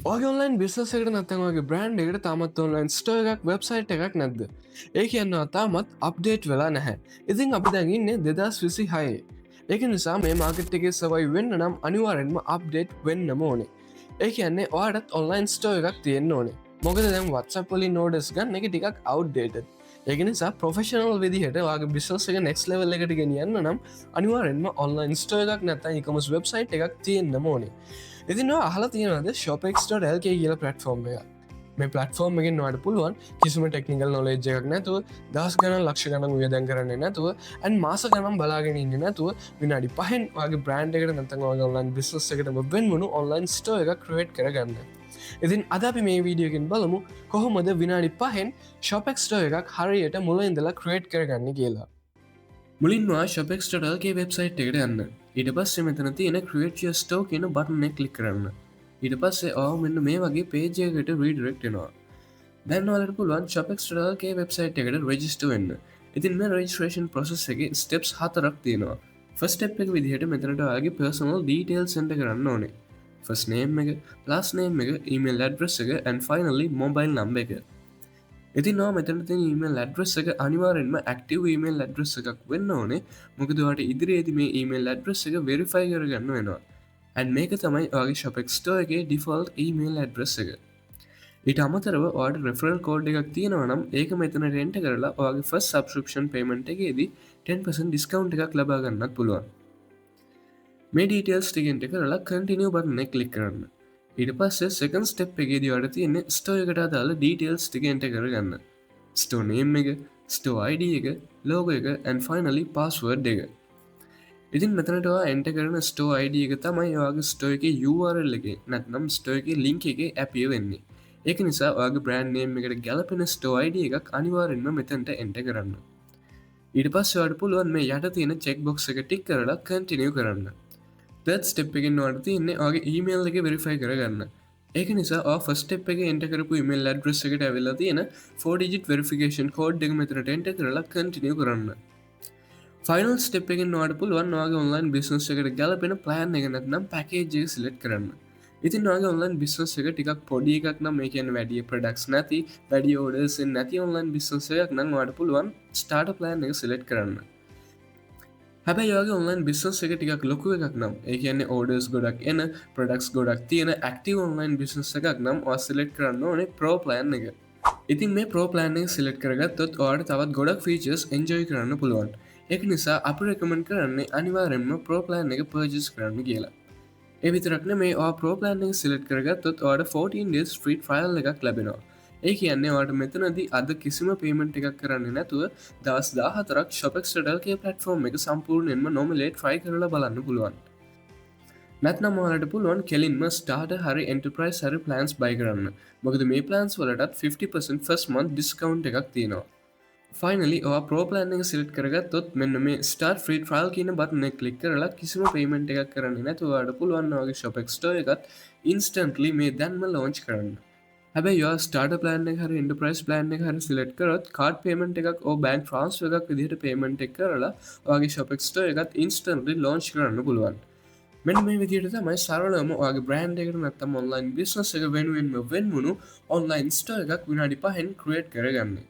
ඔයාගේ online business එකට නැත්නම් ඔයාගේ බ්‍රෑන්ඩ් එකට තාමත් ඔන්ලයින් ස්ටෝර් එකක් වෙබ්සයිට් එකක් නැද්ද? ඒ කියන්නවා තාමත් අප්ඩේට් වෙලා නැහැ. ඉතින් අපි දැන් ඉන්නේ 2026. ඒක නිසා මේ මාකට් එකේ සර්වයිව් වෙන්න නම් අනිවාර්යෙන්ම අප්ඩේට් වෙන්නම ඕනේ. ඒ කියන්නේ ඔයාලටත් ඔන්ලයින් ස්ටෝර් එකක් තියෙන්න ඕනේ. මොකද දැන් WhatsApp වලින් orders ගන්න එක ටිකක් outdated. ඒක නිසා ප්‍රොෆෙෂනල් විදිහට ඔයාගේ බිස්නස් එක next level එකට ගෙනියන්න නම් අනිවාර්යෙන්ම ඔන්ලයින් ස්ටෝර් එකක් නැත්නම් e-commerce website එකක් තියෙන්නම ඕනේ. ඉතින් අහලා තියෙනවද shopx.lk කියලා platform එක. මේ platform එකෙන් ඔයාලට පුළුවන් කිසිම technical knowledge එකක් නැතුව දහස් ගණන් ලක්ෂ ගණන් වියදම් කරන්නේ නැතුව and මාස ගණන් බලාගෙන ඉන්නේ නැතුව විනාඩි 5න් ඔයාගේ brand එකට නැත්නම් ඔයාගේ online business එකට වෙන්වුණු online store එකක් create කරගන්න. ඉතින් අද අපි මේ වීඩියෝ එකෙන් බලමු කොහොමද විනාඩි 5න් shopx store එකක් හරියට මුලින් ඉඳලා create කරගන්නේ කියලා. මුලින්ම shopx.lk website එකට යන්න. ඊට පස්සේ මෙතන තියෙන create your store කියන බටන් එක ක්ලික් කරන්න. ඊට පස්සේ ඔයාව මෙන්න මේ වගේ page එකකට redirect වෙනවා. දැන් ඔයාලට පුළුවන් shopx.lk website එකට register වෙන්න. ඉතින් මේ registration process එකේ steps 4ක් තියෙනවා. first step එක විදිහට මෙතනට ඔයාගේ personal details enter කරන්න ඕනේ. first name එක, last name එක, email address එක and finally mobile number එක. ඉතින් ඔයා මෙතන තියෙන email address එක අනිවාර්යෙන්ම active email address එකක් වෙන්න ඕනේ. මොකද ඔයාට ඉදිරියේදී මේ email address එක verify කරගන්න වෙනවා. and මේක තමයි ඔයාගේ shopx store එකේ default email address එක. ඊට අමතරව ඔයාට referral code එකක් තියෙනවා නම් ඒක මෙතනට enter කරලා ඔයාගේ first subscription payment එකේදී 10% discount එකක් ලබා ගන්නත් පුළුවන්. මේ details ටික enter කරලා continue button එක click කරන්න. ඊට පස්සේ second step එකේදී ඔයාලට තියෙන්නේ store එකට අදාළ details ටික enter කරගන්න. store name එක, store ID එක, logo එක and finally password එක. ඉතින් මෙතනට ඔයා enter කරන store ID එක තමයි ඔයාගේ store එකේ URL එකේ නැත්නම් store එකේ link එකේ appear වෙන්නේ. ඒක නිසා ඔයාගේ brand name එකට ගැලපෙන store ID එකක් අනිවාර්යෙන්ම මෙතනට enter කරන්න. ඊට පස්සේ ඔයාලට පුළුවන් මේ යට තියෙන check box එක tick කරලා continue කරන්න. third step එකෙන් ඔයාලට තියෙන්නේ ඔයාගේ email එක verify කරගන්න. ඒක නිසා ඔයා first step එකේ enter කරපු email address එකට ඇවිල්ලා තියෙන 4 digit verification code එක මෙතනට enter කරලා continue කරන්න. final step එකෙන් ඔයාලට පුළුවන් ඔයාගේ online business එකට ගැලපෙන plan එක නැත්නම් package එක select කරන්න. ඉතින් ඔයාගේ online business එක ටිකක් පොඩි එකක් නම් ඒ කියන්නේ වැඩි products නැති, වැඩි orders නැති online business එකක් නම් ඔයාලට පුළුවන් starter plan එක select කරන්න. හැබැයි ඔයාගේ online business එක ටිකක් ලොකු එකක් නම් ඒ කියන්නේ orders ගොඩක් එන products ගොඩක් තියෙන active online business එකක් නම් ඔයා select කරන්න ඕනේ pro plan එක. ඉතින් මේ pro plan එක select කරගත්තොත් ඔයාලට තවත් ගොඩක් features enjoy කරන්න පුළුවන්. ඒක නිසා අපි recommend කරන්නේ අනිවාර්යෙන්ම pro plan එක purchase කරන්න කියලා. ඒ විතරක් නෙමෙයි ඔයා pro plan එක select කරගත්තොත් ඔයාලට 14 days free trial එකක් ලැබෙනවා. ඒ කියන්නේ ඔයාලට මෙතනදී අද කිසිම payment එකක් කරන්නේ නැතුව දවස් 14ක් shopx.lk platform එක සම්පූර්ණයෙන්ම nominate try කරලා බලන්න පුළුවන්. නැත්නම් ඔයාලට පුළුවන් කෙලින්ම starter හරි enterprise හරි plans buy කරන්න. මොකද මේ plans වලටත් 50% first month discount එකක් තියෙනවා. finally ඔයා pro plan එක select කරගත්තොත් මෙන්න මේ start free trial කියන button එක click කරලා කිසිම payment එකක් කරන්නේ නැතුව ඔයාලට පුළුවන් ඔයාගේ shopx store එකත් instantly මේ දැන්ම launch කරන්න. හැබැයි ඔයා starter plan එක හරි enterprise plan එක හරි select කරොත් card payment එකක් ඕ bank transfer එකක් විදිහට payment එක කරලා ඔයාගේ shopx store එකත් instantly launch කරන්න පුළුවන්. මෙන්න මේ විදිහට තමයි සරලවම ඔයාගේ brand එකට නැත්නම් online business එක වෙනුවෙන්ම වෙන්වුණු online store එකක් විනාඩි 5න් create කරගන්නේ.